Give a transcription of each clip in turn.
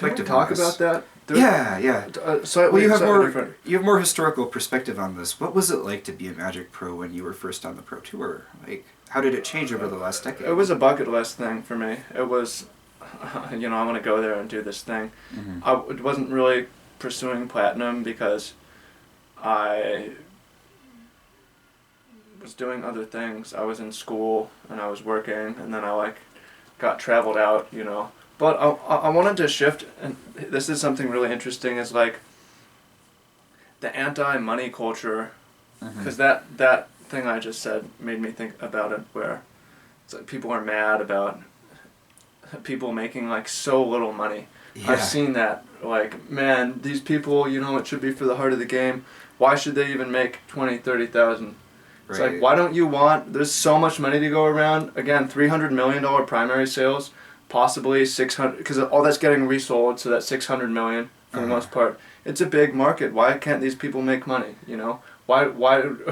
Can we talk about that? Yeah. Well, you have more historical perspective on this. What was it like to be a Magic Pro when you were first on the Pro Tour? Like, how did it change over the last decade? It was a bucket list thing for me. It was, I want to go there and do this thing. Mm-hmm. I wasn't really pursuing Platinum because I was doing other things. I was in school and I was working, and then I got traveled out, But I wanted to shift, and this is something really interesting, is the anti-money culture, because that thing I just said made me think about it, where it's like people are mad about people making so little money. Yeah. I've seen that, man, these people, it should be for the heart of the game. Why should they even make 20, 30,000? It's right. Why don't you there's so much money to go around. Again, $300 million primary sales, possibly 600, because all that's getting resold, so that's 600 million for the most part. It's a big market. Why can't these people make money, Why,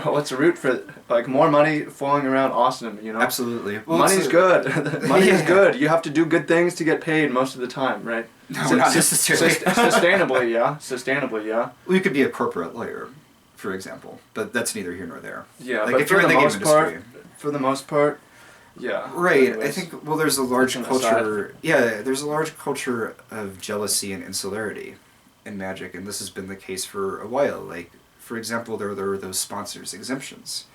let's root for, more money flowing around, awesome, Absolutely. Well, money's good. Money is good. You have to do good things to get paid most of the time, right? No, not necessarily. Sustainably, yeah. Well, you could be a corporate lawyer, for example, but that's neither here nor there. Yeah, but if you're in the game industry, for the most part, yeah. Right. Anyways, I think, there's a large culture... Yeah, there's a large culture of jealousy and insularity in Magic, and this has been the case for a while. For example, there were those sponsors exemptions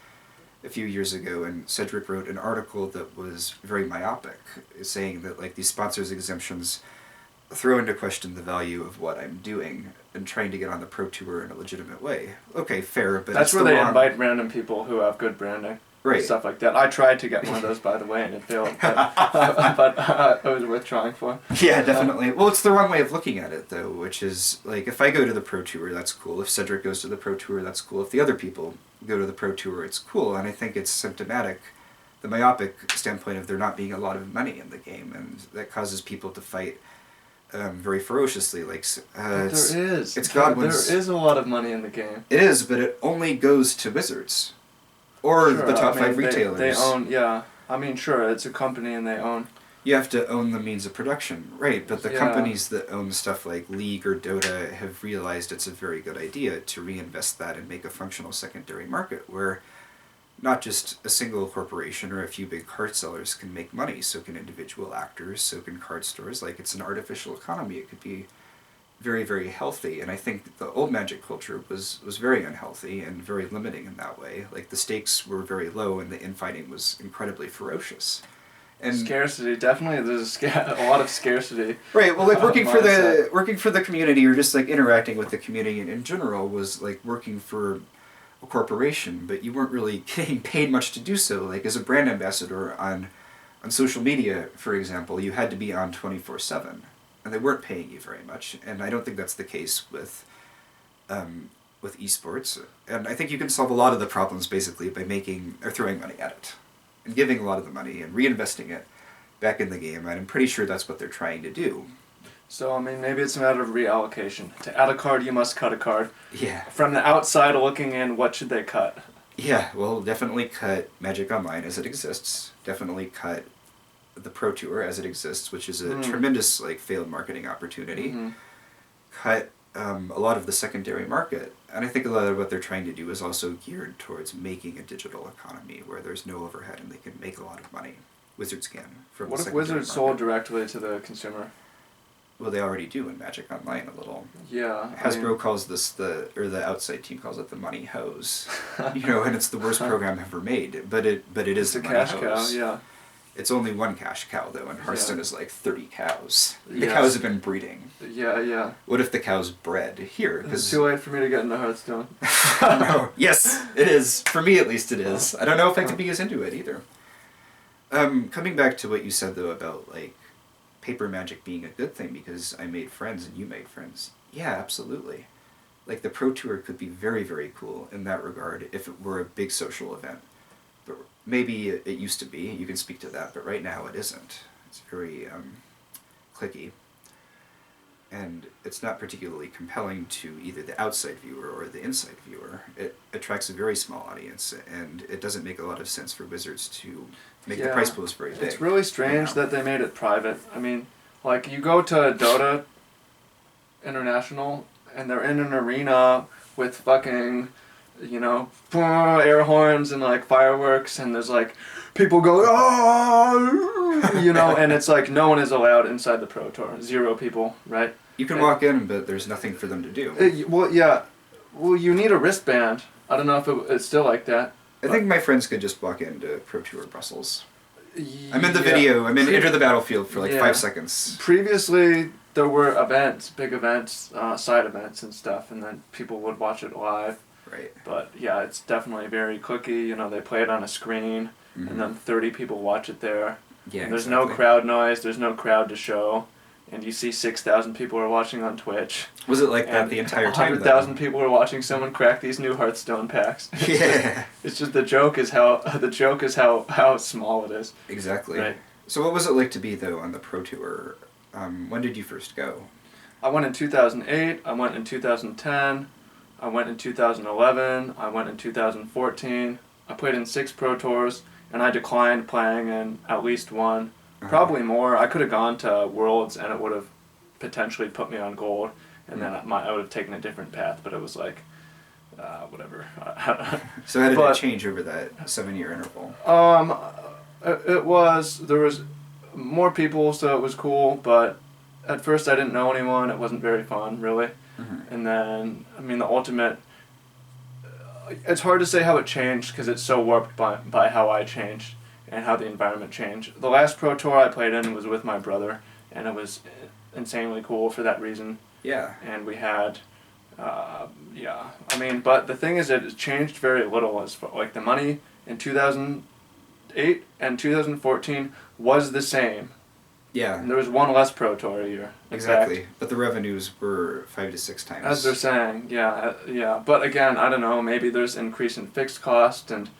a few years ago, and Cedric wrote an article that was very myopic, saying that these sponsors exemptions throw into question the value of what I'm doing and trying to get on the Pro Tour in a legitimate way. Okay, fair, but that's where they invite random people who have good branding. Right. Stuff like that. I tried to get one of those, by the way, and it failed. But it was worth trying for. Yeah, definitely. Well, it's the wrong way of looking at it, though, which is, if I go to the Pro Tour, that's cool. If Cedric goes to the Pro Tour, that's cool. If the other people go to the Pro Tour, it's cool. And I think it's symptomatic, the myopic standpoint of there not being a lot of money in the game, and that causes people to fight very ferociously. There is. There is a lot of money in the game. It is, but it only goes to Wizards. Or the top 5 retailers. They own, yeah. Sure, it's a company and they own. You have to own the means of production, right? But the companies that own stuff like League or Dota have realized it's a very good idea to reinvest that and make a functional secondary market where not just a single corporation or a few big card sellers can make money, so can individual actors, so can card stores. It's an artificial economy. It could be very, very healthy, and I think the old Magic culture was very unhealthy and very limiting in that way. The stakes were very low and the infighting was incredibly ferocious. And scarcity, definitely. There's a lot of scarcity. Right. Well, working for the community or just interacting with the community in general was working for a corporation, but you weren't really getting paid much to do so. As a brand ambassador on social media, for example, you had to be on 24/7. And they weren't paying you very much, and I don't think that's the case with esports. And I think you can solve a lot of the problems basically by throwing money at it, and giving a lot of the money and reinvesting it back in the game. And I'm pretty sure that's what they're trying to do. So maybe it's a matter of reallocation. To add a card, you must cut a card. Yeah. From the outside looking in, what should they cut? Yeah. Well, definitely cut Magic Online as it exists. Definitely cut the Pro Tour as it exists, which is a tremendous failed marketing opportunity. Cut a lot of the secondary market, and I think a lot of what they're trying to do is also geared towards making a digital economy where there's no overhead and they can make a lot of money. Wizards can. What if Wizards sold directly to the consumer? Well, they already do in Magic Online a little. Yeah. Hasbro calls this the outside team calls it the money hose. And it's the worst program ever made, but it is the money hose. It's a cash cow, yeah. It's only one cash cow, though, and Hearthstone is 30 cows. The cows have been breeding. Yeah. What if the cows bred here? It's too late for me to get into Hearthstone. No. Yes, it is. For me, at least, it is. I don't know if I could be as into it, either. Coming back to what you said, though, about, paper Magic being a good thing because I made friends and you made friends. Yeah, absolutely. The Pro Tour could be very, very cool in that regard if it were a big social event. But maybe it used to be, you can speak to that, but right now it isn't. It's very cliquey. And it's not particularly compelling to either the outside viewer or the inside viewer. It attracts a very small audience, and it doesn't make a lot of sense for Wizards to make the price pools very big. It's really strange that they made it private. You go to Dota, international, and they're in an arena with fucking, air horns and like fireworks, and there's like people go, oh, and it's like no one is allowed inside the Pro Tour. 0 people, right? You can walk in, but there's nothing for them to do. Well, you need a wristband. I don't know if it's still like that. I think my friends could just walk into Pro Tour Brussels. I'm in the video. I'm in Enter the Battlefield for like 5 seconds. Previously, there were events, big events, side events and stuff, and then people would watch it live. Right. But yeah, it's definitely very clicky. They play it on a screen, and then 30 people watch it there. Yeah, and there's no crowd noise. There's no crowd to show. And you see 6,000 people are watching on Twitch. Was it like that the entire time? 100,000 people are watching someone crack these new Hearthstone packs. Yeah. It's just the joke is how small it is. Exactly. Right. So what was it like to be though on the Pro Tour? When did you first go? I went in 2008. I went in 2010. I went in 2011. I went in 2014. I played in 6 Pro Tours, and I declined playing in at least one. Probably more. I could have gone to Worlds and it would have potentially put me on gold, and then I would have taken a different path, but it was like, whatever. So how did it change over that 7-year interval? There was more people, so it was cool, but at first I didn't know anyone. It wasn't very fun, really. And then, the ultimate, it's hard to say how it changed because it's so warped by how I changed and how the environment changed. The last Pro Tour I played in was with my brother, and it was insanely cool for that reason. Yeah. And we had, but the thing is it changed very little as far, like the money in 2008 and 2014 was the same. Yeah. And there was one less Pro Tour a year. Exactly. But the revenues were 5 to 6 times. As they're saying, yeah. But again, I don't know, maybe there's increase in fixed cost and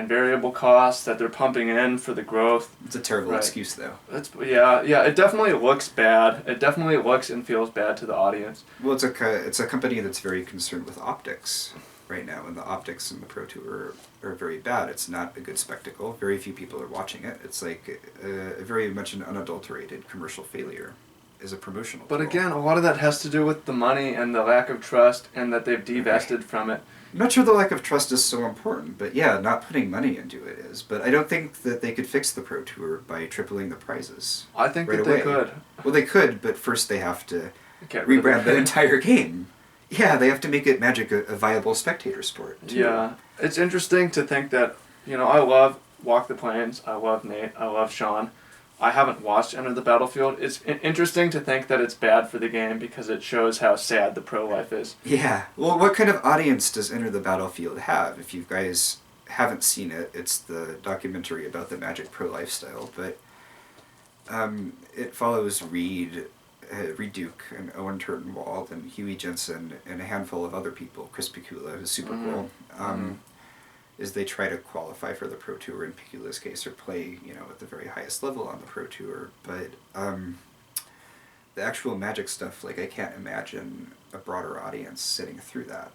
variable costs that they're pumping in for the growth. It's a terrible excuse, though. It definitely looks bad. It definitely looks and feels bad to the audience. Well, it's a company that's very concerned with optics right now, and the optics in the Pro Tour are very bad. It's not a good spectacle. Very few people are watching it. It's like very much an unadulterated commercial failure as a promotional tool. But again, a lot of that has to do with the money and the lack of trust, and that they've divested from it. I'm not sure the lack of trust is so important, but yeah, not putting money into it is. But I don't think that they could fix the Pro Tour by tripling the prizes. I think that they could. Well, they could, but first they have to rebrand the entire game. Yeah, they have to make it Magic a viable spectator sport, too. Yeah. It's interesting to think that, I love Walk the Plains, I love Nate, I love Sean. I haven't watched Enter the Battlefield. It's interesting to think that it's bad for the game because it shows how sad the pro life is. Yeah. Well, what kind of audience does Enter the Battlefield have? If you guys haven't seen it, it's the documentary about the Magic pro lifestyle, but it follows Reed Duke and Owen Turtenwald and Huey Jensen and a handful of other people, Chris Pikula, who's super cool, as they try to qualify for the Pro Tour in Pikula's case, or play, at the very highest level on the Pro Tour. But the actual Magic stuff, like, I can't imagine a broader audience sitting through that.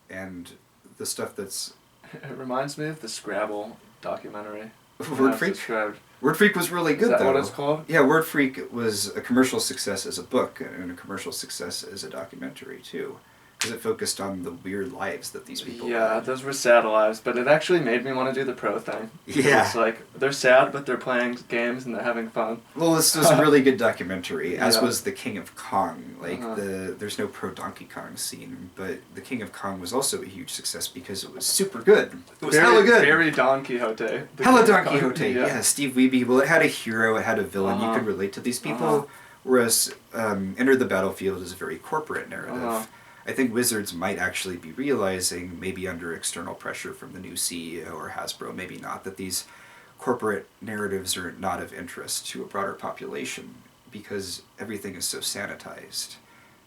And the stuff that's... It reminds me of the Scrabble documentary. Word Freak? Word Freak was really good, though. Is that what it's called? Yeah, Word Freak was a commercial success as a book and a commercial success as a documentary, too. Because it focused on the weird lives that these people had. Those were sad lives, but it actually made me want to do the pro thing. Yeah. It's like, they're sad, but they're playing games and they're having fun. Well, this was a really good documentary, as was The King of Kong. Like, there's no pro Donkey Kong scene, but The King of Kong was also a huge success because it was super good. It was hella good. Very Don Quixote. Hella Don Quixote, yeah. Steve Wiebe. Well, it had a hero, it had a villain. You could relate to these people, whereas Enter the Battlefield is a very corporate narrative. I think Wizards might actually be realizing, maybe under external pressure from the new CEO or Hasbro, maybe not, that these corporate narratives are not of interest to a broader population because everything is so sanitized.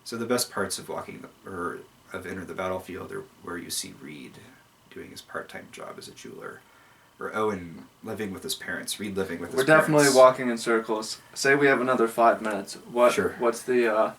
So the best parts of of Enter the Battlefield are where you see Reed doing his part-time job as a jeweler, or Owen living with his parents, Reed living with his parents. We're definitely walking in circles. Say we have another 5 minutes. What's the...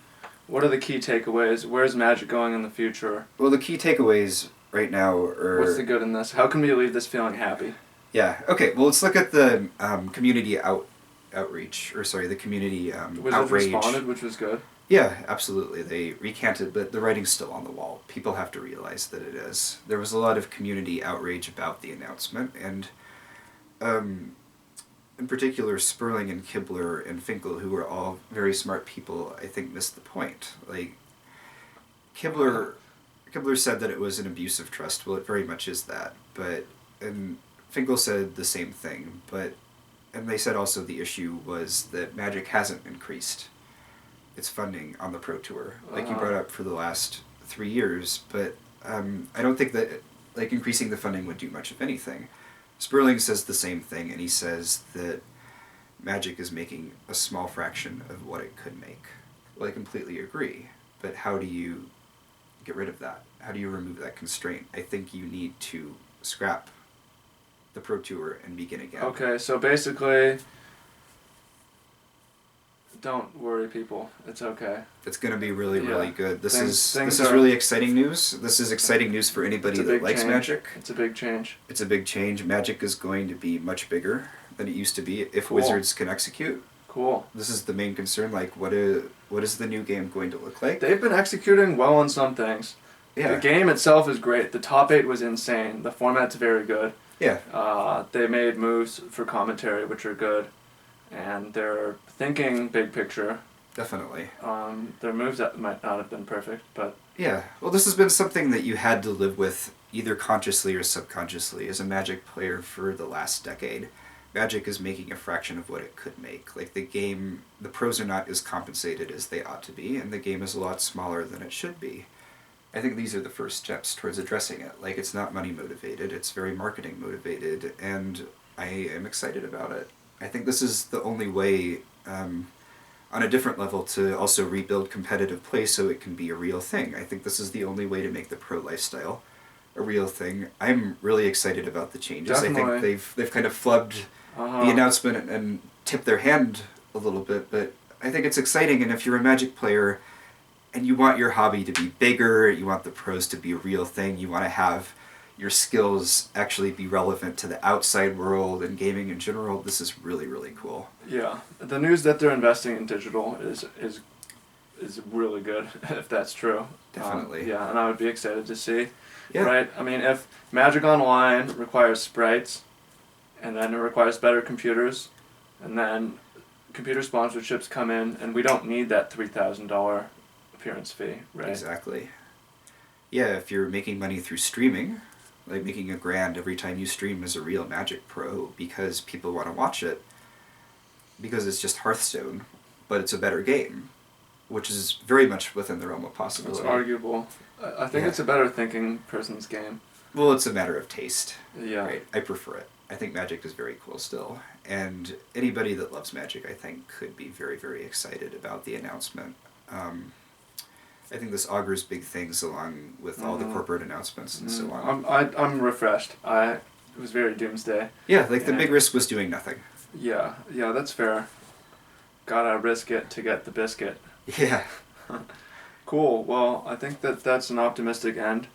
What are the key takeaways? Where's Magic going in the future? Well, the key takeaways right now are... What's the good in this? How can we leave this feeling happy? Yeah, okay, well, let's look at the community outreach, the community Wizards outrage. responded, which was good. Yeah, absolutely. They recanted, but the writing's still on the wall. People have to realize that it is. There was a lot of community outrage about the announcement, and in particular, Sperling and Kibler and Finkel, who were all very smart people, I think missed the point. Like, Kibler said that it was an abuse of trust. Well, it very much is that. And Finkel said the same thing. And they said also the issue was that Magic hasn't increased its funding on the Pro Tour, like you brought up for the last 3 years. But I don't think that like increasing the funding would do much of anything. Sperling says the same thing, and he says that Magic is making a small fraction of what it could make. Well, I completely agree. But how do you get rid of that? How do you remove that constraint? I think you need to scrap the Pro Tour and begin again. Okay, so basically, don't worry, people. It's okay. It's going to be really, really good. This is are, really exciting news. This is exciting news for anybody that likes Magic. It's a big change. It's a big change. Magic is going to be much bigger than it used to be if Wizards can execute. Cool. This is the main concern. Like, what is the new game going to look like? They've been executing well on some things. Yeah. The game itself is great. The top 8 was insane. The format's very good. Yeah. They made moves for commentary, which are good. And they're thinking big picture. Definitely. Their moves that might not have been perfect, but... Yeah. Well, this has been something that you had to live with either consciously or subconsciously as a Magic player for the last decade. Magic is making a fraction of what it could make. Like, the game, the pros are not as compensated as they ought to be, and the game is a lot smaller than it should be. I think these are the first steps towards addressing it. Like, it's not money motivated, it's very marketing motivated, and I am excited about it. I think this is the only way, on a different level, to also rebuild competitive play so it can be a real thing. I think this is the only way to make the pro lifestyle a real thing. I'm really excited about the changes. Definitely. I think they've kind of flubbed the announcement and tipped their hand a little bit, but I think it's exciting, and if you're a Magic player and you want your hobby to be bigger, you want the pros to be a real thing, you want to have your skills actually be relevant to the outside world and gaming in general, this is really, really cool. Yeah. The news that they're investing in digital is really good, if that's true. Definitely. Yeah, and I would be excited to see. Yeah. Right? I mean, if Magic Online requires sprites, and then it requires better computers, and then computer sponsorships come in, and we don't need that $3,000 appearance fee, right? Exactly. Yeah, if you're making money through streaming, like making $1,000 every time you stream as a real Magic pro because people want to watch it, because it's just Hearthstone, but it's a better game, which is very much within the realm of possibility. It's arguable. I think it's a better thinking person's game. Well, it's a matter of taste. Yeah. Right? I prefer it. I think Magic is very cool still. And anybody that loves Magic, I think, could be very, very excited about the announcement. I think this augurs big things along with all the corporate announcements and so on. I'm refreshed. It was very doomsday. Yeah, like the big risk was doing nothing. Yeah, that's fair. Gotta risk it to get the biscuit. Yeah. Cool. Well, I think that's an optimistic end.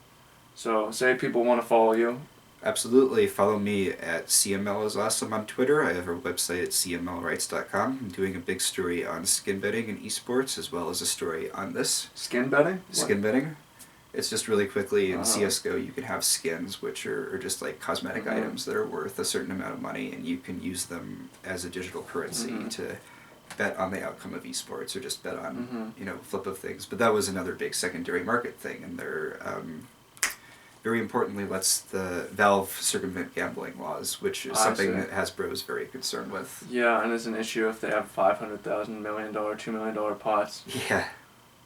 So, say people want to follow you. Absolutely. Follow me at CML is Awesome on Twitter. I have a website at cmlrights.com. I'm doing a big story on skin betting and esports, as well as a story on this. Skin betting? Skin betting. It's just really quickly in CSGO you can have skins, which are just like cosmetic items that are worth a certain amount of money, and you can use them as a digital currency to bet on the outcome of esports or just bet on flip of things. But that was another big secondary market thing, and they're very importantly lets the Valve circumvent gambling laws, which is something that Hasbro is very concerned with. Yeah, and it's an issue if they have $500,000, $1 million, $2 million pots. Yeah.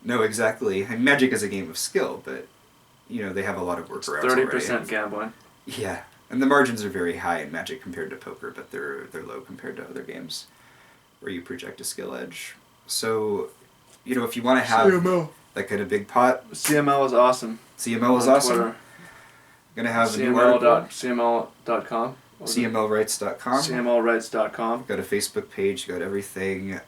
No, exactly. And Magic is a game of skill, but they have a lot of workarounds. 30% gambling. Yeah, and the margins are very high in Magic compared to poker, but they're low compared to other games where you project a skill edge. So, if you want to have CML. That kind of big pot, CML is awesome. CML is on awesome. Twitter. Gonna have a new article. CML.com. CMLrights.com. CMLrights.com. Got a Facebook page, got everything.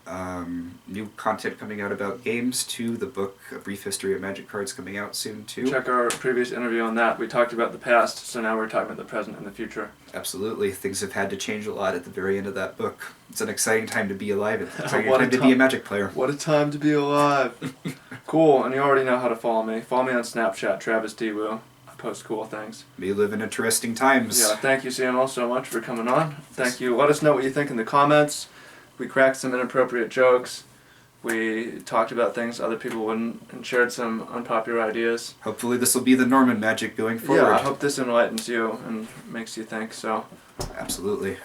New content coming out about games too. The book, A Brief History of Magic Cards, coming out soon too. Check our previous interview on that. We talked about the past, so now we're talking about the present and the future. Absolutely. Things have had to change a lot at the very end of that book. It's an exciting time to be alive. It's an exciting time to be a Magic player. What a time to be alive. Cool, and you already know how to follow me. Follow me on Snapchat, Travis D. Wu. I post cool things. We live in interesting times. Yeah, thank you, CML, so much for coming on. Thank you. Let us know what you think in the comments. We cracked some inappropriate jokes. We talked about things other people wouldn't and shared some unpopular ideas. Hopefully this will be the norm in Magic going forward. Yeah, I hope this enlightens you and makes you think, so. Absolutely.